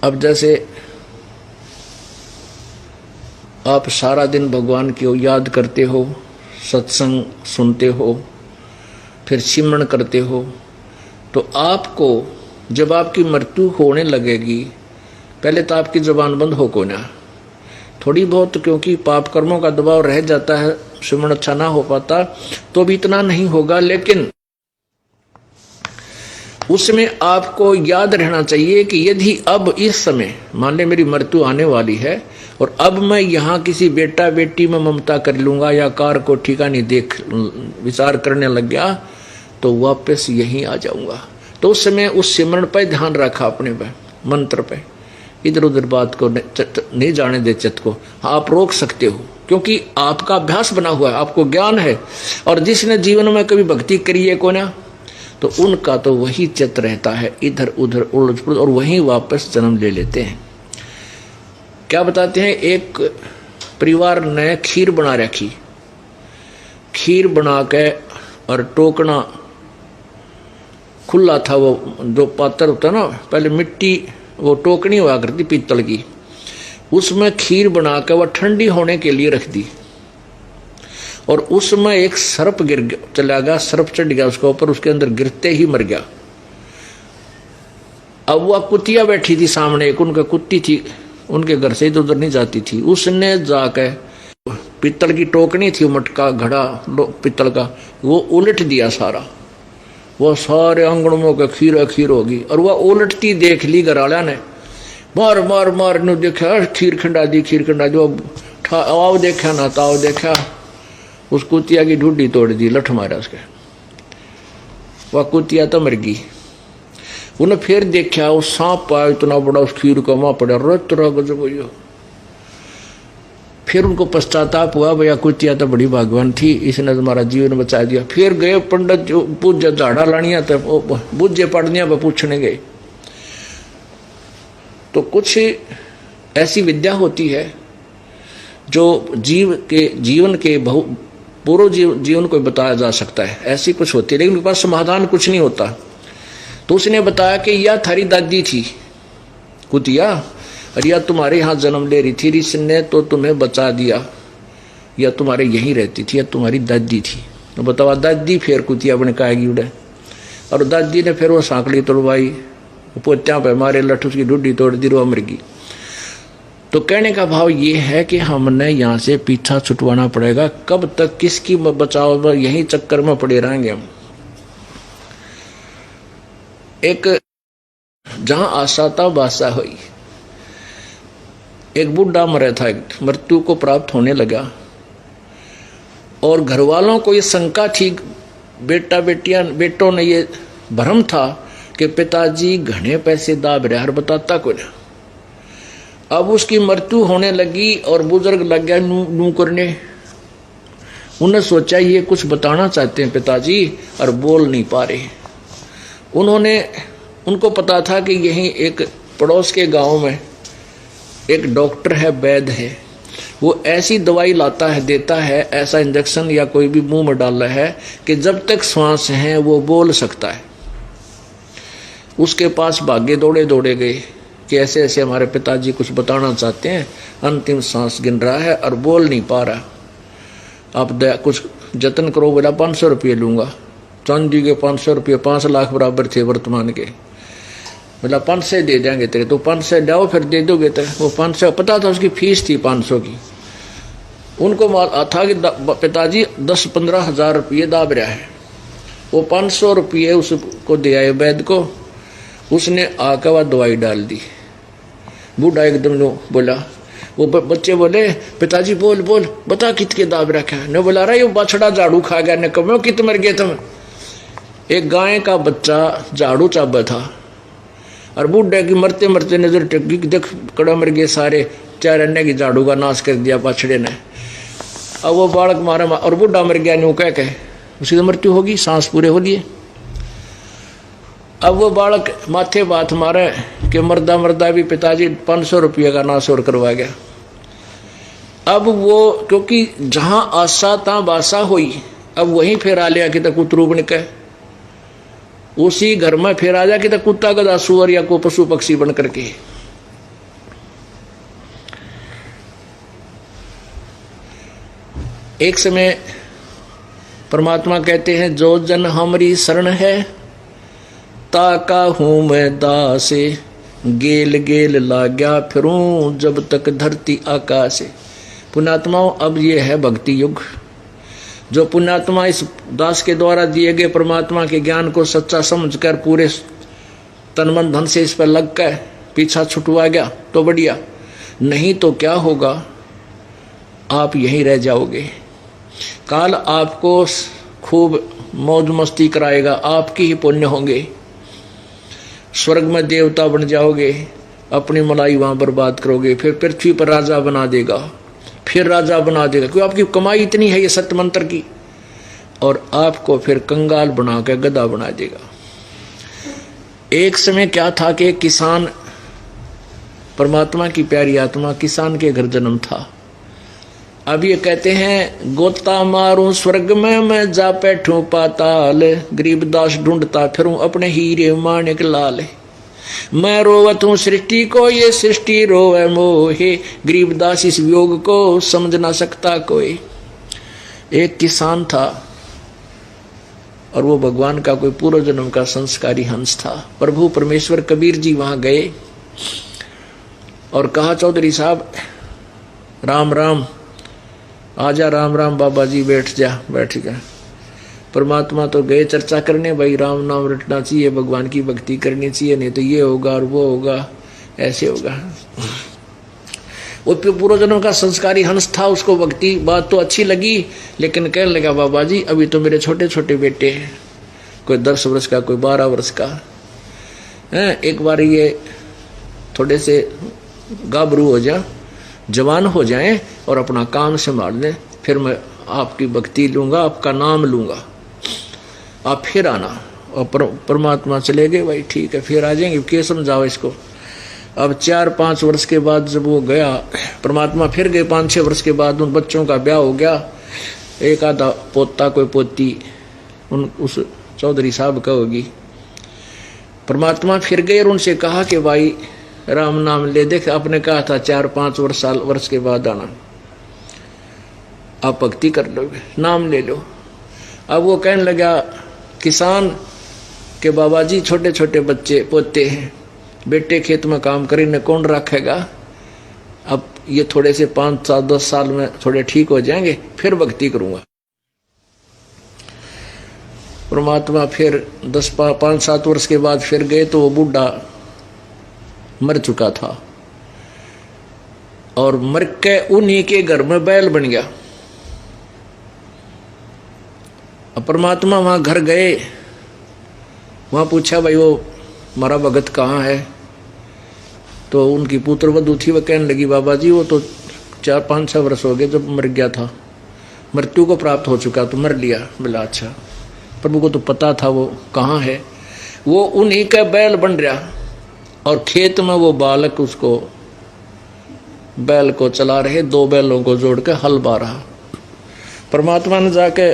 अब जैसे आप सारा दिन भगवान की याद करते हो, सत्संग सुनते हो, फिर सिमरन करते हो, तो आपको जब आपकी मृत्यु होने लगेगी, पहले तो आपकी जुबान बंद हो को ना, थोड़ी बहुत, क्योंकि पाप कर्मों का दबाव रह जाता है, सिमरन अच्छा ना हो पाता, तो भी इतना नहीं होगा, लेकिन उसमें आपको याद रहना चाहिए कि यदि अब इस समय मान ले मेरी मृत्यु आने वाली है और अब मैं यहाँ किसी बेटा बेटी में ममता कर लूंगा या कार को ठिकानी देख विचार करने लग गया, तो वापस यहीं आ जाऊंगा। तो उस समय उस सिमरन पर ध्यान रखा, अपने पे मंत्र पे, इधर उधर बात को नहीं जाने दे, चित्त को आप रोक सकते हो, क्योंकि आपका अभ्यास बना हुआ है, आपको ज्ञान है। और जिसने जीवन में कभी भक्ति करी है को ना, तो उनका तो वही चित्त रहता है इधर उधर उलझ पुलझ, और वहीं वापस जन्म ले लेते हैं। क्या बताते हैं, एक परिवार ने खीर बना रखी, खीर बना के और टोकना खुला था, वो जो पात्र होता ना, पहले मिट्टी वो टोकनी हुआ करती पीतल की, उसमें खीर बना के वह ठंडी होने के लिए रख दी, और उसमें एक सर्प चला गया, सर्प चढ़ गया उसके ऊपर, उसके अंदर गिरते ही मर गया। अब वह कुतिया बैठी थी सामने, एक उनका कुत्ती थी, उनके घर से इधर उधर नहीं जाती थी, उसने जाके पीतल की टोकनी थी, मटका घड़ा पीतल का, वो उलट दिया सारा, वो सारे आंगणों का खीर खीर होगी। और वह उलटती देख ली घरवाला ने, मार मार मार ने देखा, खीर खंडा दी, खीर खंडा दी, आओ देखा ना ताओ देखा, उस कुतिया की ढूंढी तोड़ दी, लठ मारा उसके, वह कुतिया तो मर गई। उन्हें फिर देखा, वो सांप पाया इतना बड़ा, उस खीर का मां पड़ा, रतरा गजब हो। फिर उनको पश्चाताप हुआ, भैया कुतिया तो बड़ी भगवान थी, इसने हमारा जीवन बचा दिया। फिर गए पंडित जो पूजा झाड़ा लानिया तो बुझे पड़निया पर पूछने गए। तो कुछ ऐसी विद्या होती है जो जीवन के पूर्व जीवन को बताया जा सकता है, ऐसी कुछ होती है, लेकिन उनके पास समाधान कुछ नहीं होता। तो उसने बताया कि यह थारी दादी थी कुतिया, और यह तुम्हारे यहाँ जन्म ले रही थी, इसने तो तुम्हें बचा दिया, या तुम्हारे यहीं रहती थी, या तुम्हारी दादी थी। तो बतावा दादी फिर कुतिया बन काएगी उड़े, और दादी ने फिर वो सांकली तोड़वाई, पोत्या पे मारे, लठ उसकी ढूंढी तोड़ दी, वो मर गई। तो कहने का भाव ये है कि हमने यहाँ से पीछा छुटवाना पड़ेगा, कब तक किसकी बचाव, यही चक्कर में पड़े रहेंगे हम। एक जहां आशा था बासा हुई, एक बुढ़ा मरा था, मृत्यु को प्राप्त होने लगा, और घर वालों को ये शंका थी, बेटों ने ये भ्रम था कि पिताजी घने पैसे दाब रहे, हर बताता को ना। अब उसकी मृत्यु होने लगी और बुजुर्ग लग गया नू करने, उन्हें सोचा ये कुछ बताना चाहते हैं पिताजी, और बोल नहीं पा रहे। उनको पता था कि यहीं एक पड़ोस के गांव में एक डॉक्टर है, वैद्य है, वो ऐसी दवाई लाता है, देता है, ऐसा इंजेक्शन या कोई भी मुंह में डाल रहा है कि जब तक श्वास है वो बोल सकता है। उसके पास भागे दौड़े गए कि ऐसे ऐसे हमारे पिताजी कुछ बताना चाहते हैं, अंतिम सांस गिन रहा है और बोल नहीं पा रहा, आप कुछ जतन करो। बोला 500 रुपये लूँगा। चांदी के 500 रुपये 5 लाख बराबर थे वर्तमान के। बोला 500 दे देंगे तेरे, तो 500 लाओ फिर दे दोगे तेरे। वो 500 पता था, उसकी फीस थी 500 की। उनको था कि पिताजी 10-15 हज़ार रुपये दाब रहा है। वो 500 रुपये उसको दे आए वैद्य को, उसने आकर वह दवाई डाल दी। बूढ़ा एकदम बोला, वो बच्चे बोले पिताजी बोल बोल बता कितने दाब रखा है। ने बोला रहा ये बछड़ा झाड़ू खा गया, ने कहो कित मर गए तुम। एक गाय का बच्चा झाड़ू चाबा था और बूढ़े की मरते मरते नजर टेकी, देख कड़ा मर गए सारे, चार की झाड़ू का नाश कर दिया बछड़े ने। अब वो बालक मारा और बूढ़ा मर गया, न्यू कह उसकी तो मृत्यु होगी, सांस पूरे हो लिए। अब वो बालक माथे बात मारे कि मर्दा मर्दा भी पिताजी 500 रुपये का नाश और करवा गया। अब वो क्योंकि जहां आशा ता बासा हुई, अब वहीं फिर आ लिया कि तक कुतरू बन के उसी घर में फिर आ जा कि तक कुत्ता गधा सुअर या को पशु पक्षी बन करके। एक समय परमात्मा कहते हैं, जो जन हमारी शरण है, ताका हूं मैं दासे, गेल गेल लाग्या फिरूं जब तक धरती आकाशे। पुण्यात्माओं, अब ये है भक्ति युग। जो पुण्यात्मा इस दास के द्वारा दिए गए परमात्मा के ज्ञान को सच्चा समझकर पूरे तन मन धन से इस पर लग कर पीछा छुटवा गया तो बढ़िया, नहीं तो क्या होगा, आप यहीं रह जाओगे। काल आपको खूब मौज मस्ती कराएगा, आपकी ही पुण्य होंगे, स्वर्ग में देवता बन जाओगे, अपनी मलाई वहां बर्बाद करोगे, फिर पृथ्वी पर राजा बना देगा, फिर राजा बना देगा, क्योंकि आपकी कमाई इतनी है ये सत्य मंत्र की, और आपको फिर कंगाल बना के गधा बना देगा। एक समय क्या था कि किसान, परमात्मा की प्यारी आत्मा किसान के घर जन्म था। अब ये कहते हैं, गोता मारूं स्वर्ग में मैं जा बैठूं पाताल, गरीबदास ढूंढता फिरूं अपने हीरे माणिक लाल। मैं रोवत हूं सृष्टि को, ये सृष्टि रोवे मोहे, गरीबदास इस वियोग को समझ ना सकता कोई। एक किसान था और वो भगवान का कोई पूर्व जन्म का संस्कारी हंस था। प्रभु परमेश्वर कबीर जी वहां गए और कहा, चौधरी साहब राम राम, आजा, राम राम बाबा जी, बैठ जा। बैठ गया। परमात्मा तो गए चर्चा करने, भाई राम नाम रटना चाहिए, भगवान की भक्ति करनी चाहिए, नहीं तो ये होगा और वो होगा, ऐसे होगा। वो पूर्व जन्म का संस्कारी हंस था, उसको भक्ति बात तो अच्छी लगी, लेकिन कहने लगा, बाबा जी अभी तो मेरे छोटे छोटे बेटे हैं, कोई 10 वर्ष का, कोई 12 वर्ष का है, एक बार ये थोड़े से गाभरू हो जा, जवान हो जाएं और अपना काम संभाल लें, फिर मैं आपकी भक्ति लूंगा, आपका नाम लूंगा, आप फिर आना। और परमात्मा चले गए, भाई ठीक है फिर आ जाएंगे, क्या समझाओ इसको। अब 4-5 वर्ष के बाद जब वो गया, परमात्मा फिर गए, 5-6 वर्ष के बाद उन बच्चों का ब्याह हो गया, एक आधा पोता कोई पोती उस चौधरी साहब का होगी। परमात्मा फिर गए और उनसे कहा कि भाई राम नाम ले, देख आपने कहा था 4-5 वर्ष के बाद आना, आप भक्ति कर लोगे, नाम ले लो। अब वो कहने लगा, किसान के बाबा जी छोटे छोटे बच्चे पोते हैं, बेटे खेत में काम करेंगे, कौन रखेगा, अब ये थोड़े से 5-10 साल में थोड़े ठीक हो जाएंगे, फिर भक्ति करूंगा। परमात्मा फिर 5-7 वर्ष के बाद फिर गए तो वो बूढ़ा मर चुका था, और मर के उन्हीं के घर में बैल बन गया। अब परमात्मा वहां घर गए, वहां पूछा, भाई वो हमारा भगत कहाँ है, तो उनकी पुत्र वधू थी, वह कहने लगी, बाबा जी वो तो 4-5-6 वर्ष हो गए जब मर गया था, मृत्यु को प्राप्त हो चुका, तो मर लिया। बोला अच्छा, प्रभु को तो पता था वो कहाँ है, वो उन्हीं का बैल बन रहा, और खेत में वो बालक उसको बैल को चला रहे, 2 बैलों को जोड़ के हल बा रहा। परमात्मा ने जाके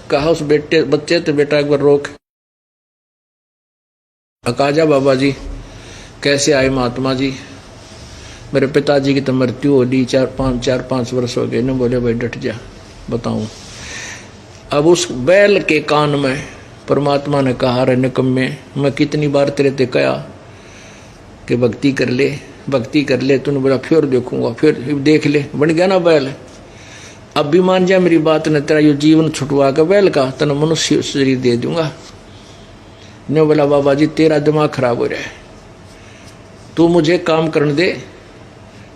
कहा उस बच्चे तो, बेटा एक बार रोक, अकाजा बाबा जी कैसे आए महात्मा जी, मेरे पिताजी की तो मृत्यु हो ली, 4-5 वर्ष हो गए। न बोले, भाई डट जा, बताऊं। अब उस बैल के कान में परमात्मा ने कहा, रे निकम्मे, मैं कितनी बार तेरे ते कहा कि भक्ति कर ले, भक्ति कर ले, तूने बोला फिर देखूंगा, फिर देख ले, बन गया ना बैल। अब भी मान जा मेरी बात ने, तेरा ये जीवन छुटवा के बैल का तन मनुष्य शरीर दे दूंगा। ने बोला, बाबा जी तेरा दिमाग खराब हो रहा है, तू मुझे काम करने दे,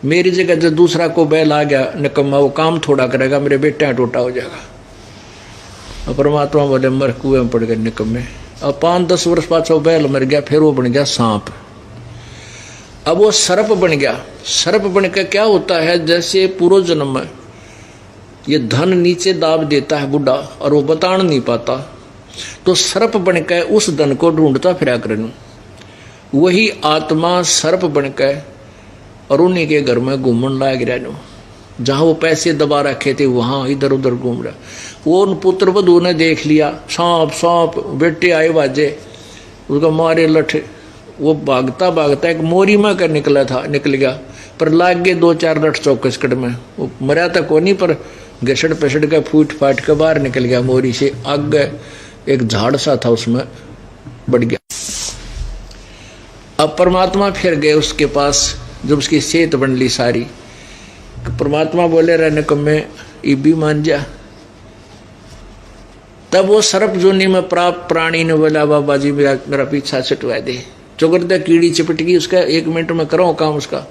मेरी जगह जब दूसरा को बैल आ गया निकम्मा, वो काम थोड़ा करेगा, मेरे बेटा टोटा हो जाएगा। और परमात्मा बोले, मर कुएं में पड़ गए निकम्मे। अब 5-10 वर्ष पाछा बैल मर गया, फिर वो बन गया सांप। अब वो सर्प बन गया। सर्प बन के क्या होता है, जैसे पूर्व जन्म में ये धन नीचे दाब देता है बुढ़ा और वो बतान नहीं पाता, तो सर्प बन के उस धन को ढूंढता फिरा करनू। वही आत्मा सर्प बन के और उन्हीं के घर में घूमन लाग रहा, जहां वो पैसे दबा रखे थे वहां इधर उधर घूम रहा। वो उन पुत्र वधू ने देख लिया, सांप सांप, बेटे आए बाजे, उसका मारे लठ, वो भागता भागता एक मोरी में कर निकल गया, पर लाग गए 2-4 लठ चौकस कट में। वो मरा था को नहीं, पर घसड़ पसड़ के फूट फाट के बाहर निकल गया मोरी से। आगे एक झाड़ सा था, उसमें बढ़ गया। अब परमात्मा फिर गए उसके पास, जब उसकी सेहत बन ली सारी। परमात्मा बोले रहने को मैं इबी मान जा। तब वो सर्प जोनी में प्राप्त प्राणी ने बोला बाबा जी मेरा पीछा छुटवा दे। चुगरदे कीड़ी चिपट गई उसका, 1 मिनट में करो काम उसका,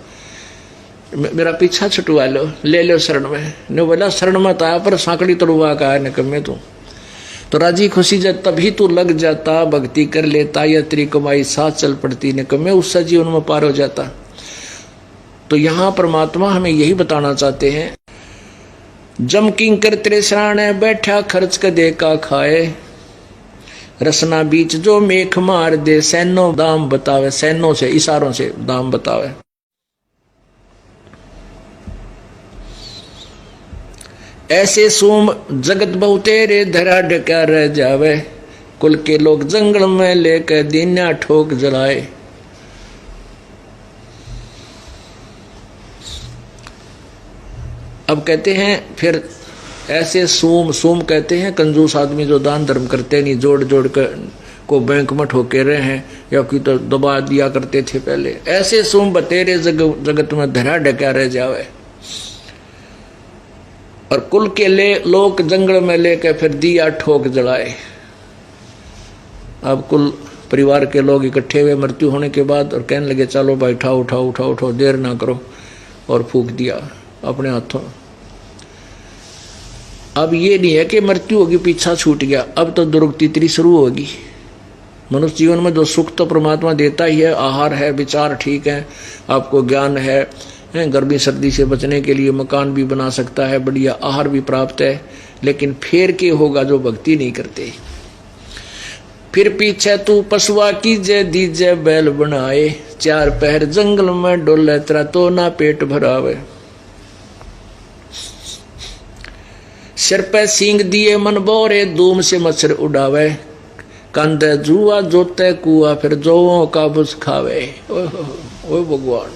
मेरा पीछा छुटवा लो, ले लो शरण में। ने बोला शरण मत आया पर सांकड़ी तोड़वा का है निकम्मे तू। तो राजी खुशी जब तभी तू लग जाता, भक्ति कर लेता, या तेरी कमाई साथ चल पड़ती निकम्मे, उससे जीवन में पार हो जाता। तो यहाँ परमात्मा हमें यही बताना चाहते हैं, जम किंकर तेरे सराणे बैठा खर्च कदे का खाए, रसना बीच जो मेख मार दे, सैनो दाम बतावे, सैनों से इशारों से दाम बतावे। ऐसे सोम जगत बहु तेरे धरा डका रह जावे, कुल के लोग जंगल में लेकर दीना ठोक जलाए। अब कहते हैं फिर ऐसे सोम कहते हैं कंजूस आदमी जो दान धर्म करते नहीं, जोड़ जोड़ कर को बैंक में ठोके रहे हैं या कोई तो दबा दिया करते थे पहले। ऐसे सोम बतेरे जगत में धरा डका रह जावे, और कुल के लोग जंगल में लेकर फिर दिया ठोक जलाए। अब कुल परिवार के लोग इकट्ठे हुए मृत्यु होने के बाद और कहने लगे चलो भाई उठाओ उठाओ उठाओ उठाओ, देर ना करो, और फूंक दिया अपने हाथों। अब ये नहीं है कि मृत्यु होगी पीछा छूट गया, अब तो दुर्गति तेरी शुरू होगी। मनुष्य जीवन में जो सुख तो परमात्मा देता ही है, आहार है, विचार ठीक है, आपको ज्ञान है, गर्मी सर्दी से बचने के लिए मकान भी बना सकता है, बढ़िया आहार भी प्राप्त है, लेकिन फिर के होगा जो भक्ति नहीं करते। फिर पीछे तू पशुआ की जय दीजे बैल बनाए, 4 पहर जंगल में डोले तेरा तो ना पेट भरावे। सिर पे सींग दिए मन बोरे, धूम से मच्छर उड़ावे, कंधे जुआ जोते कुआ फिर जोओं का बुझ खावे। ओह भगवान,